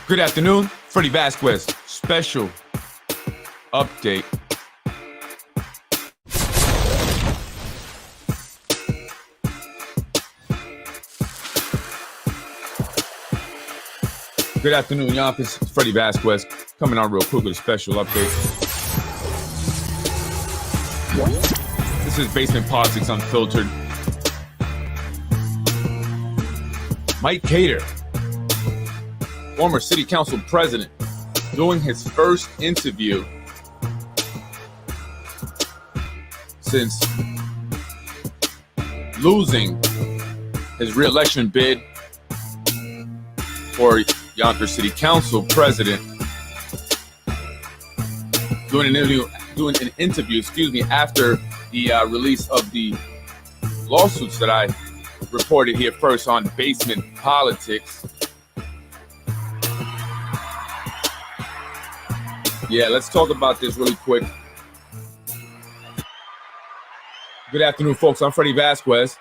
Good afternoon, Freddy Vazquez. Special update. Good afternoon, y'all. This is Freddy Vazquez coming on real quick with a special update. This is Basement Politics Unfiltered. Mike Cater, former city council president, doing his first interview since losing his re-election bid for Yonkers City Council president, doing an interview, after the release of the lawsuits that I reported here first on Basement Politics. Yeah, let's talk about this really quick. Good afternoon, folks. I'm Freddy Vazquez.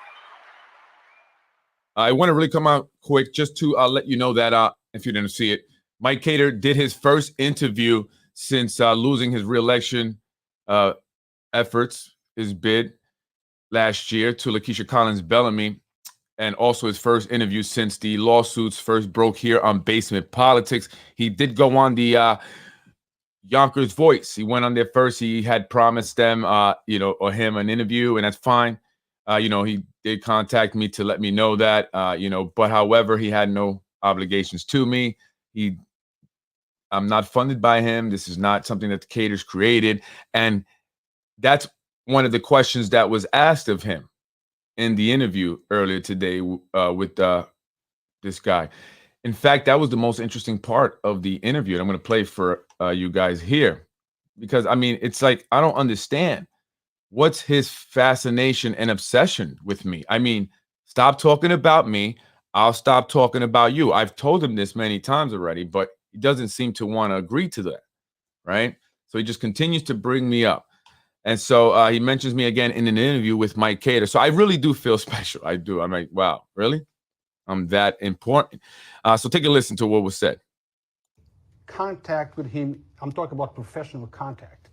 I want to really come out quick just to let you know that if you didn't see it, Mike Cater did his first interview since losing his re-election efforts, his bid last year to Lakeisha Collins Bellamy, and also his first interview since the lawsuits first broke here on Basement Politics. He did go on the Yonkers Voice. He went on there first. He had promised them, or him an interview, and that's fine. He did contact me to let me know that, but however, he had no obligations to me. I'm not funded by him. This is not something that the Caters created. And that's one of the questions that was asked of him in the interview earlier today with this guy. In fact, that was the most interesting part of the interview. And I'm going to play for you guys here because, it's like, I don't understand. What's his fascination and obsession with me? Stop talking about me. I'll stop talking about you. I've told him this many times already, but he doesn't seem to want to agree to that, right? So he just continues to bring me up. And so he mentions me again in an interview with Mike Cater. So I really do feel special. I do. I'm like, wow, really? I'm that important. So take a listen to what was said. Contact with him, I'm talking about professional contact.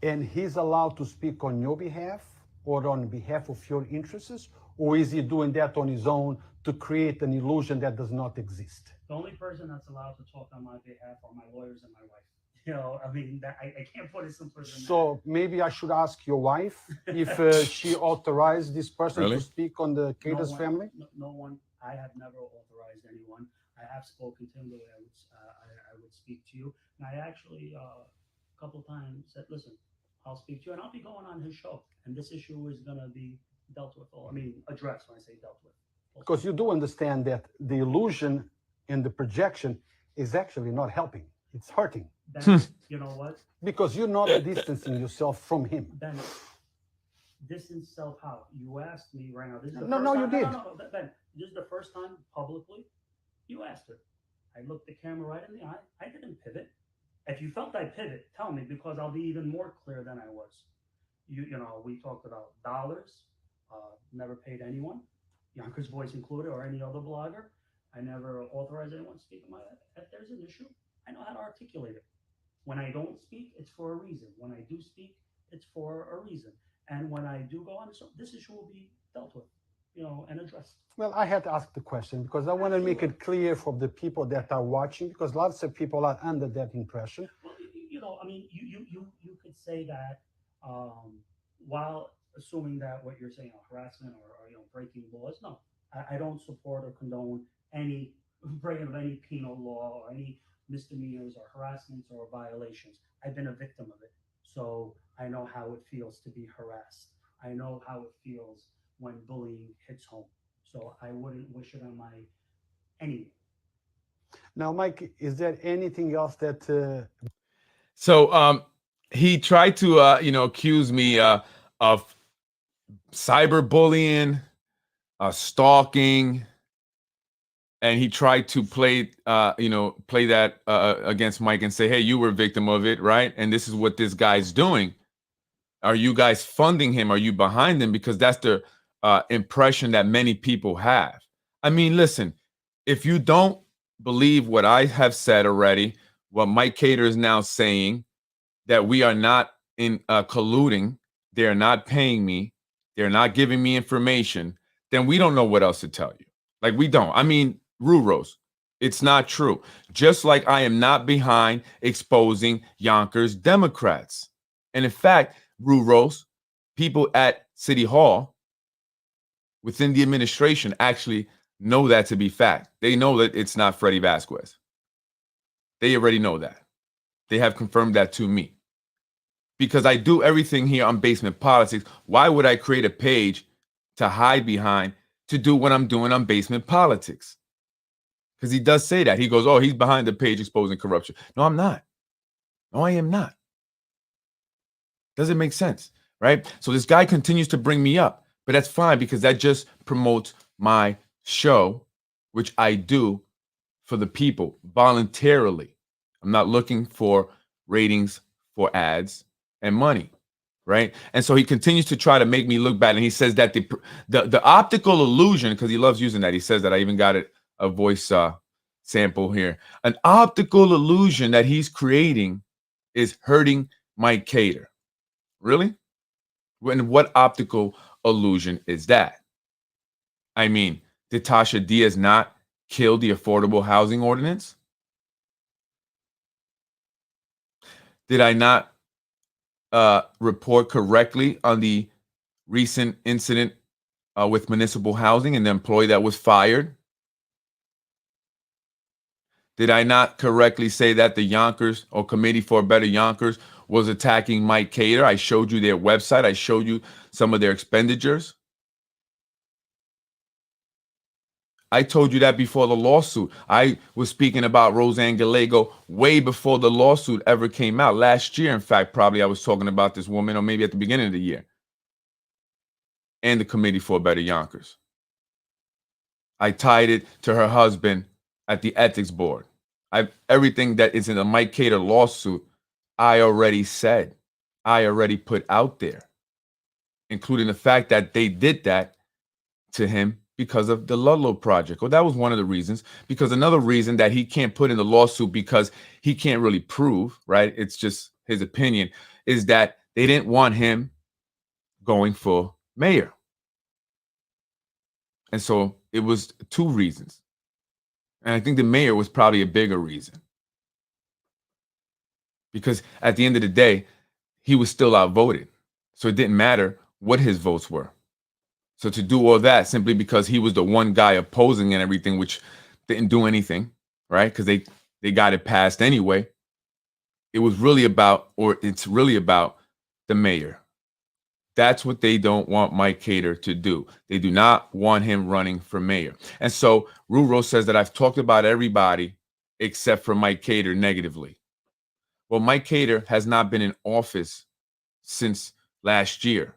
And he's allowed to speak on your behalf or on behalf of your interests? Or is he doing that on his own to create an illusion that does not exist? The only person that's allowed to talk on my behalf are my lawyers and my wife. I can't put it simpler than that. So maybe I should ask your wife if she authorized this person to speak on the Caters family? No one. I have never authorized anyone. I have spoken to him the way I would speak to you. And I actually, a couple of times said, listen, I'll speak to you and I'll be going on his show. And this issue is going to be dealt with, addressed when I say dealt with. Because you do understand that the illusion and the projection is actually not helping. It's hurting. Ben, you know what? Because you're not distancing yourself from him. Ben, distance self how? You asked me right now. This is the No, first you time, did. No, Ben, this is the first time publicly you asked her. I looked the camera right in the eye. I didn't pivot. If you felt I pivot, tell me because I'll be even more clear than I was. We talked about dollars. Never paid anyone, Yonkers Voice included, or any other blogger. I never authorized anyone to speak on my behalf. If there's an issue, I know how to articulate it. When I don't speak, it's for a reason. When I do speak, it's for a reason. And when I do go on, this issue will be dealt with, and addressed. Well, I had to ask the question because I want to make it clear for the people that are watching, because lots of people are under that impression. Well, you could say that while assuming that what you're saying, harassment or breaking laws. No, I don't support or condone any breaking of any penal law or any misdemeanors or harassments or violations. I've been a victim of it, so I know how it feels to be harassed. I know how it feels when bullying hits home. So I wouldn't wish it on anyone. Now, Mike, is there anything else that? So he tried to accuse me of cyberbullying, stalking, and he tried to play that against Mike and say, hey, you were a victim of it, right? And this is what this guy's doing. Are you guys funding him? Are you behind him? Because that's the impression that many people have. Listen, if you don't believe what I have said already, what Mike Cater is now saying, that we are not in colluding, they're not paying me, they're not giving me information, then we don't know what else to tell you. Like, we don't. I mean, Ruros, it's not true. Just like I am not behind exposing Yonkers Democrats. And in fact, Ruros, people at City Hall within the administration actually know that to be fact. They know that it's not Freddy Vazquez. They already know that. They have confirmed that to me. Because I do everything here on Basement Politics. Why would I create a page to hide behind to do what I'm doing on Basement Politics? Because he does say that. He goes, oh, he's behind the page exposing corruption. No, I'm not. No, I am not. Doesn't make sense, right? So this guy continues to bring me up, but that's fine because that just promotes my show, which I do for the people voluntarily. I'm not looking for ratings, for ads and money, right? And so he continues to try to make me look bad. And he says that the optical illusion, because he loves using that. He says that. I even got a voice sample here. An optical illusion that he's creating is hurting Mike Cater. Really? And what optical illusion is that? I mean, did Tasha Diaz not kill the affordable housing ordinance? Did I not report correctly on the recent incident with municipal housing and the employee that was fired? Did I not correctly say that the Yonkers or Committee for a Better Yonkers was attacking Mike Cater? I showed you their website. I showed you some of their expenditures. I told you that before the lawsuit. I was speaking about Roseanne Gallego way before the lawsuit ever came out. Last year, in fact, probably I was talking about this woman, or maybe at the beginning of the year, and the Committee for a Better Yonkers. I tied it to her husband at the ethics board. Everything that is in the Mike Cater lawsuit, I already said. I already put out there, including the fact that they did that to him because of the Ludlow project. Well, that was one of the reasons. Because another reason that he can't put in the lawsuit, because he can't really prove, right? It's just his opinion, is that they didn't want him going for mayor. And so it was two reasons. And I think the mayor was probably a bigger reason. Because at the end of the day, he was still outvoted. So it didn't matter what his votes were. So to do all that simply because he was the one guy opposing and everything, which didn't do anything, right? Because they got it passed anyway. It was really about, or it's really about the mayor. That's what they don't want Mike Cater to do. They do not want him running for mayor. And so Ruro says that I've talked about everybody except for Mike Cater negatively. Well, Mike Cater has not been in office since last year.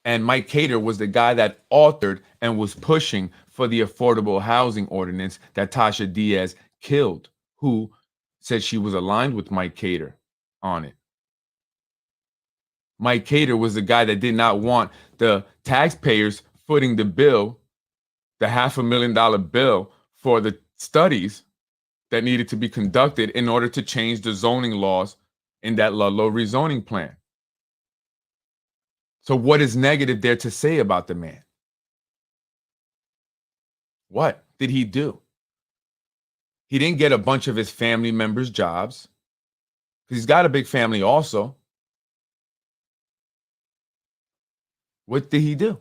And Mike Cater was the guy that authored and was pushing for the affordable housing ordinance that Tasha Diaz killed, who said she was aligned with Mike Cater on it. Mike Cater was the guy that did not want the taxpayers footing the bill, the $500,000 bill for the studies that needed to be conducted in order to change the zoning laws in that Ludlow rezoning plan. So what is negative there to say about the man? What did he do? He didn't get a bunch of his family members jobs, because he's got a big family also. What did he do?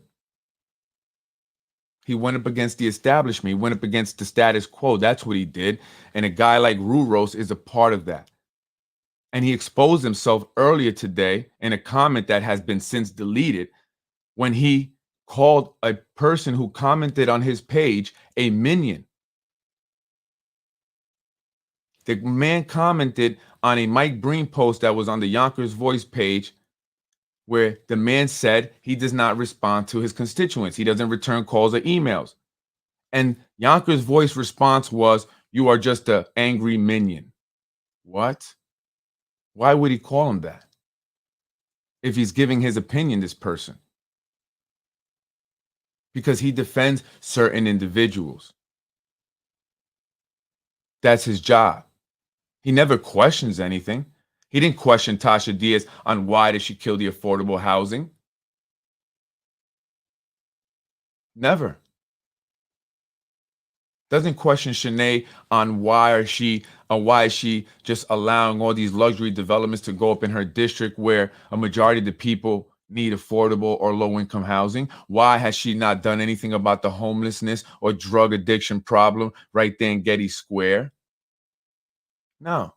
He went up against the establishment. He went up against the status quo. That's what he did. And a guy like Ruros is a part of that. And he exposed himself earlier today in a comment that has been since deleted when he called a person who commented on his page a minion. The man commented on a Mike Breen post that was on the Yonkers Voice page, where the man said he does not respond to his constituents. He doesn't return calls or emails. And Yonkers Voice response was, "You are just an angry minion." What? Why would he call him that? If he's giving his opinion, this person. Because he defends certain individuals. That's his job. He never questions anything. He didn't question Tasha Diaz on why did she kill the affordable housing. Never. Doesn't question Shanae on why is she just allowing all these luxury developments to go up in her district where a majority of the people need affordable or low income housing. Why has she not done anything about the homelessness or drug addiction problem right there in Getty Square? No.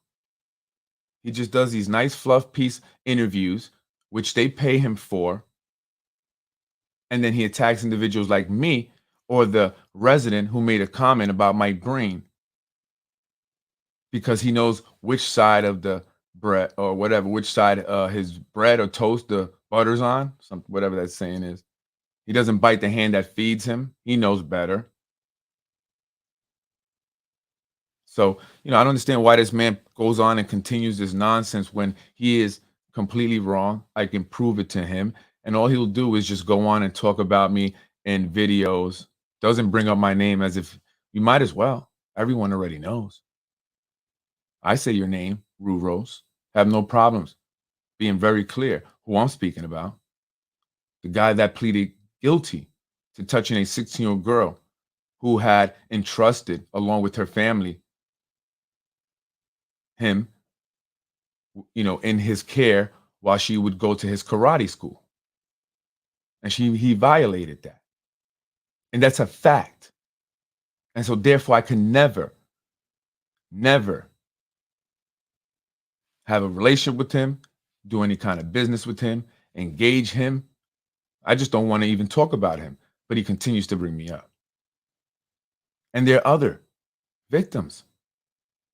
He just does these nice fluff piece interviews, which they pay him for. And then he attacks individuals like me or the resident who made a comment about Mike Breen because he knows which side of the bread or whatever, which side his bread or toast the butter's on, something, whatever that saying is. He doesn't bite the hand that feeds him. He knows better. So, I don't understand why this man goes on and continues this nonsense when he is completely wrong. I can prove it to him. And all he'll do is just go on and talk about me in videos. Doesn't bring up my name as if you might as well. Everyone already knows. I say your name, Rue Rose. Have no problems being very clear who I'm speaking about. The guy that pleaded guilty to touching a 16-year-old girl who had entrusted, along with her family, him, in his care while she would go to his karate school. And he violated that. And that's a fact. And so therefore I can never have a relationship with him, do any kind of business with him, engage him. I just don't want to even talk about him, but he continues to bring me up. And there are other victims.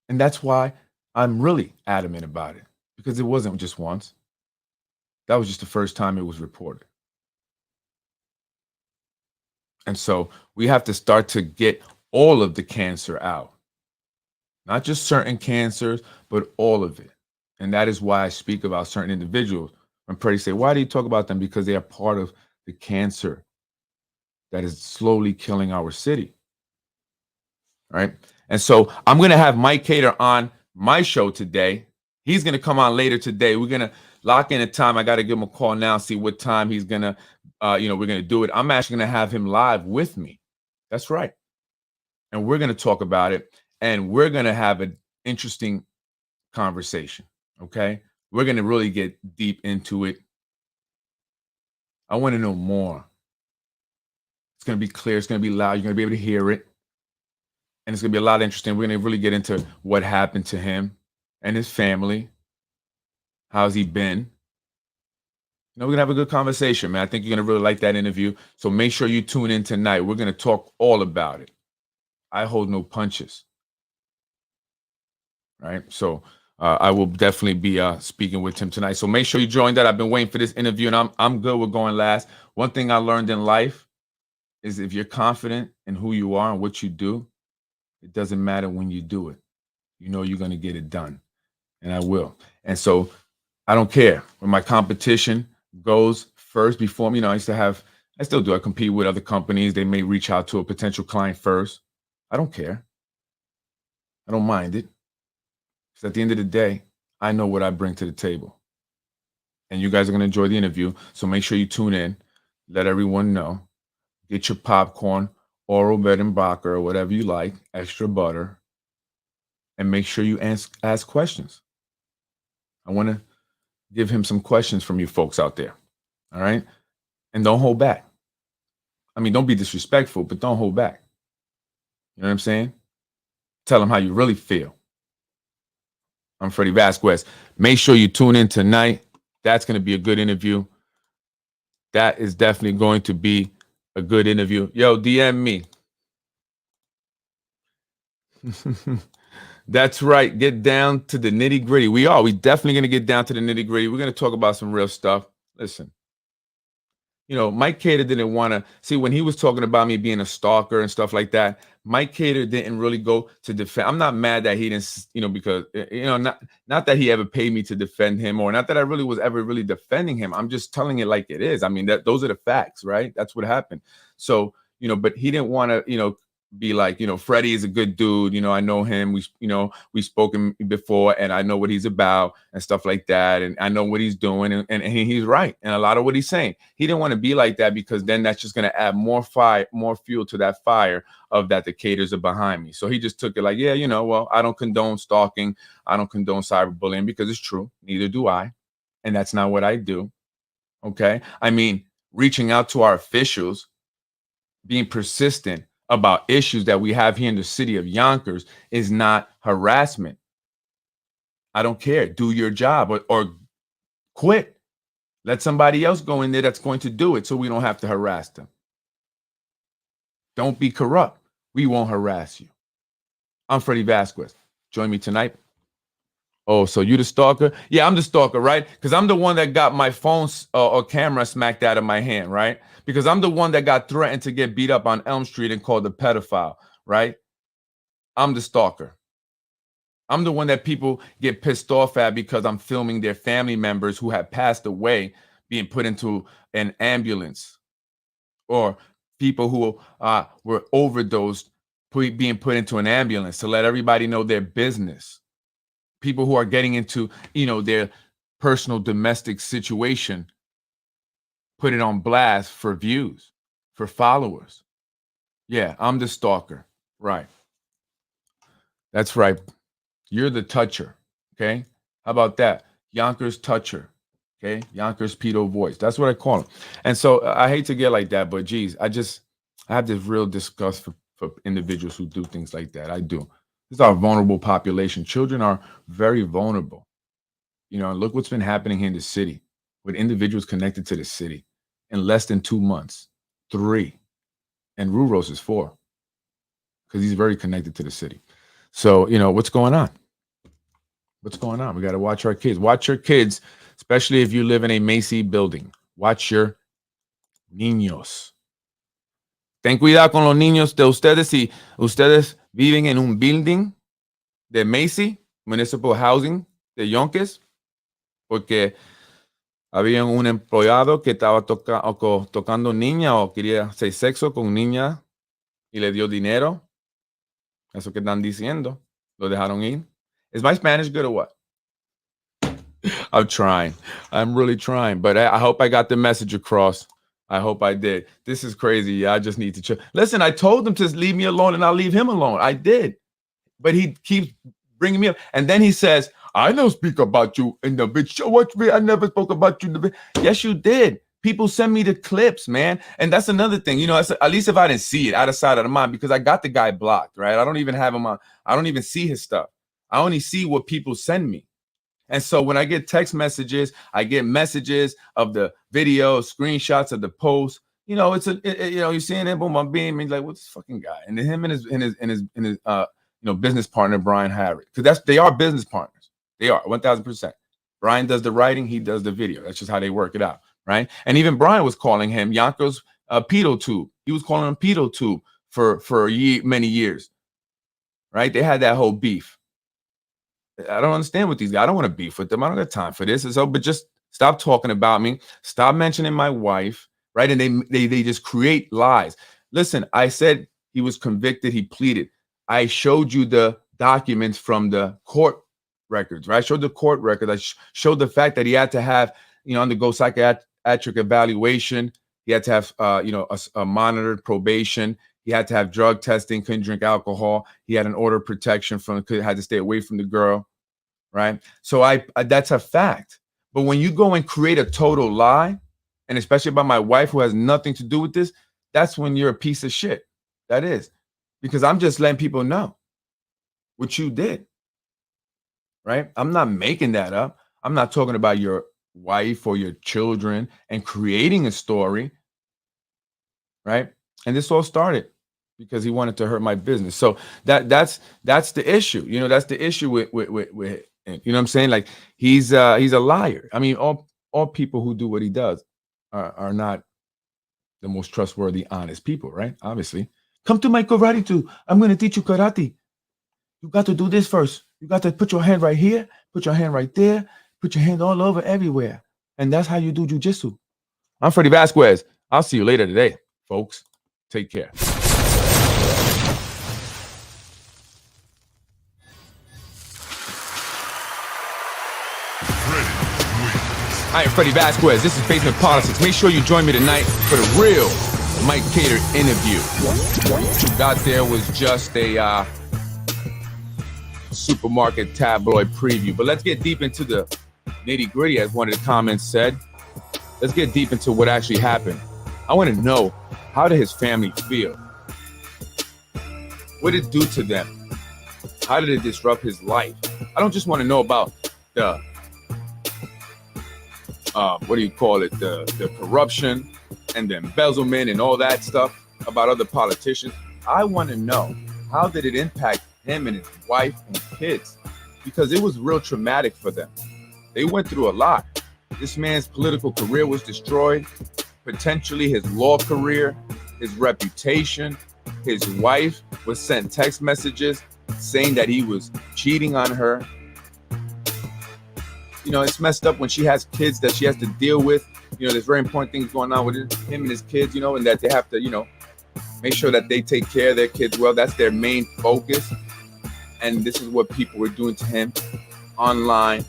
And that's why I'm really adamant about it, because it wasn't just once. That was just the first time it was reported. And so we have to start to get all of the cancer out, not just certain cancers, but all of it. And that is why I speak about certain individuals. When Freddy say, why do you talk about them? Because they are part of the cancer that is slowly killing our city. Right? And so I'm going to have Mike Cater on my show today. He's going to come on later today. We're going to lock in a time. I got to give him a call now, see what time he's going to, we're going to do it. I'm actually going to have him live with me. That's right. And we're going to talk about it. And we're going to have an interesting conversation. Okay. We're going to really get deep into it. I want to know more. It's going to be clear. It's going to be loud. You're going to be able to hear it. And it's going to be a lot interesting. We're going to really get into what happened to him and his family. How's he been? We're going to have a good conversation, man. I think you're going to really like that interview. So make sure you tune in tonight. We're going to talk all about it. I hold no punches. Right? So I will definitely be speaking with him tonight. So make sure you join that. I've been waiting for this interview, and I'm good with going last. One thing I learned in life is if you're confident in who you are and what you do, it doesn't matter when you do it. You're going to get it done. And I will. And so I don't care when my competition goes first before me. I still do. I compete with other companies. They may reach out to a potential client first. I don't care. I don't mind it. Because at the end of the day, I know what I bring to the table. And you guys are going to enjoy the interview. So make sure you tune in. Let everyone know. Get your popcorn, Oral Bedenbacher, or whatever you like, extra butter. And make sure you ask questions. I want to give him some questions from you folks out there. All right? And don't hold back. Don't be disrespectful, but don't hold back. You know what I'm saying? Tell him how you really feel. I'm Freddy Vazquez. Make sure you tune in tonight. That's going to be a good interview. That is definitely going to be a good interview. Yo, DM me. That's right. Get down to the nitty gritty. We definitely going to get down to the nitty gritty. We're going to talk about some real stuff. Listen, Mike Cater didn't want to see when he was talking about me being a stalker and stuff like that. Mike Cater didn't really go to defend. I'm not mad that he didn't, because, not that he ever paid me to defend him, or not that I really was ever really defending him. I'm just telling it like it is. Those are the facts, right? That's what happened. So, but he didn't want to, be like, Freddy is a good dude. I know him. We've spoken before, and I know what he's about and stuff like that. And I know what he's doing, and he's right. And a lot of what he's saying, he didn't want to be like that because then that's just going to add more fuel to that fire of that the Caters are behind me. So he just took it like, yeah, well, I don't condone stalking. I don't condone cyberbullying because it's true. Neither do I. And that's not what I do. Okay. I mean, reaching out to our officials, being persistent about issues that we have here in the city of Yonkers is not harassment. I don't care. Do your job or quit. Let somebody else go in there that's going to do it so we don't have to harass them. Don't be corrupt. We won't harass you. I'm Freddy Vazquez. Join me tonight. Oh, so you the stalker? Yeah, I'm the stalker, right? Because I'm the one that got my phone or camera smacked out of my hand, right? Because I'm the one that got threatened to get beat up on Elm Street and called a pedophile, right? I'm the stalker. I'm the one that people get pissed off at because I'm filming their family members who have passed away being put into an ambulance, or people who were overdosed being put into an ambulance to let everybody know their business. People who are getting into, their personal domestic situation, put it on blast for views, for followers. Yeah, I'm the stalker. Right. That's right. You're the toucher. Okay. How about that? Yonkers toucher. Okay. Yonkers pedo voice. That's what I call him. And so I hate to get like that, but geez, I have this real disgust for individuals who do things like that. I do. This is our vulnerable population. Children are very vulnerable. Look what's been happening here in the city with individuals connected to the city in less than 2 months, 3. And Ruros is 4 because he's very connected to the city. So, what's going on? What's going on? We got to watch our kids. Watch your kids, especially if you live in a Macy building. Watch your niños. Ten cuidado con los niños de ustedes si ustedes viven en un building de Macy, Municipal Housing de Yonkers, porque había un empleado que estaba tocando niña o quería hacer sexo con niña y le dio dinero. Eso que están diciendo. Lo dejaron ir. Is my Spanish good or what? I'm trying. I'm really trying. But I hope I got the message across. I hope I did. This is crazy. Yeah, I just need to chill. Listen, I told him to leave me alone and I'll leave him alone. I did. But he keeps bringing me up. And then he says, I don't speak about you in the video. Watch me. I never spoke about you in the video. Yes, you did. People send me the clips, man. And that's another thing. At least if I didn't see it, out of sight, out of mind, because I got the guy blocked, right? I don't even have him on. I don't even see his stuff. I only see what people send me. And so when I get text messages, I get messages of the video, screenshots of the post. You're seeing it, boom, I'm being like, what's this fucking guy? And then him and his business partner Brian Harrod, because they are business partners. They are 1,000%. Brian does the writing, he does the video. That's just how they work it out, right? And even Brian was calling him Yonkers pedo tube. He was calling him pedo tube for many years, right? They had that whole beef. I don't understand with these guys. I don't want to beef with them. I don't have time for this. But just stop talking about me. Stop mentioning my wife, right? And they just create lies. Listen, I said he was convicted. He pleaded. I showed you the documents from the court records, right? I showed the court records. I showed the fact that he had to have, undergo psychiatric evaluation. He had to have, a monitored probation. He had to have drug testing, couldn't drink alcohol. He had an order of protection had to stay away from the girl, right? So that's a fact. But when you go and create a total lie, and especially about my wife who has nothing to do with this, that's when you're a piece of shit. That is. Because I'm just letting people know what you did, right? I'm not making that up. I'm not talking about your wife or your children and creating a story, right? And this all started because he wanted to hurt my business. So that's the issue. That's the issue with what I'm saying? Like he's a liar. I mean, all people who do what he does are not the most trustworthy, honest people, right? Obviously. Come to my karate too. I'm going to teach you karate. You got to do this first. You got to put your hand right here, put your hand right there, put your hand all over everywhere. And that's how you do jujitsu. I'm Freddy Vazquez. I'll see you later today, folks. Take care. I am Freddy Vazquez. This is Basement Politics. Make sure you join me tonight for the real Mike Cater interview. Got there was just a supermarket tabloid preview. But let's get deep into the nitty-gritty, as one of the comments said. Let's get deep into what actually happened. I want to know, how did his family feel? What did it do to them? How did it disrupt his life? I don't just want to know about the the corruption and the embezzlement and all that stuff about other politicians. I want to know, how did it impact him and his wife and kids? Because it was real traumatic for them. They went through a lot. This man's political career was destroyed, potentially his law career, his reputation. His wife was sent text messages saying that he was cheating on her. You know, it's messed up when she has kids that she has to deal with. You know, there's very important things going on with him and his kids, you know, and that they have to, you know, make sure that they take care of their kids well. That's their main focus. And this is what people were doing to him online.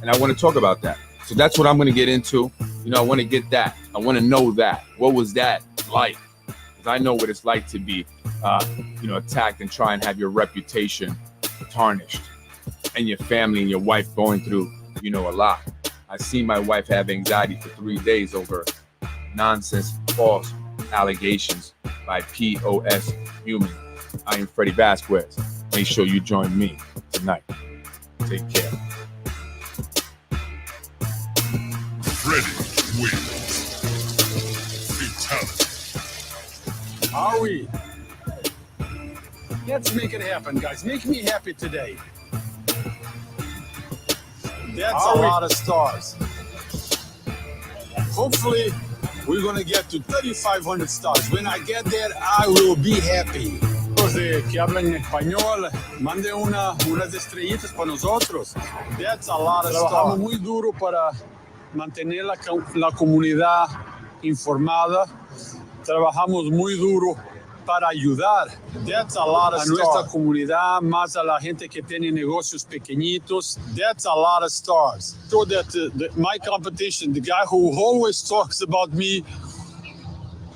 And I want to talk about that. So that's what I'm going to get into. You know, I want to get that. I want to know that. What was that like? Because I know what it's like to be, you know, attacked and try and have your reputation tarnished. And your family and your wife going through, you know, a lot. I seen my wife have anxiety for 3 days over nonsense, false allegations by POS Human. I am Freddy Vazquez. Make sure you join me tonight. Take care. Freddy wins. Fatality. Are we? Let's make it happen, guys. Make me happy today. That's a lot of stars. Hopefully, we're going to get to 3,500 stars. When I get there, I will be happy. Los que hablan español, mande unas estrellitas para nosotros. That's a lot of stars. Trabajamos muy duro para mantener la comunidad informada. Trabajamos muy duro para ayudar. That's a lot of a nuestra comunidad, más a la gente que tiene negocios pequeñitos. That's a lot of stars. So that my competition, the guy who always talks about me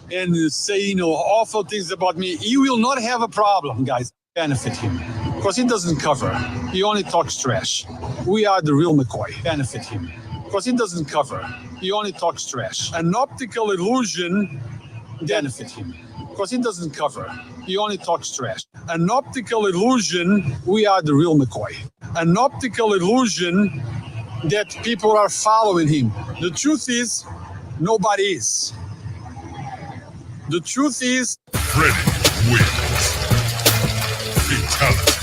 and say, you know, awful things about me, he will not have a problem, guys. Benefit him. Because he doesn't cover. He only talks trash. We are the real McCoy. Benefit him. Because he doesn't cover. He only talks trash. An optical illusion, benefit him. Because he doesn't cover. He only talks trash. An optical illusion, we are the real McCoy. An optical illusion that people are following him. The truth is, nobody is. The truth is, Freddy wins. Fatality.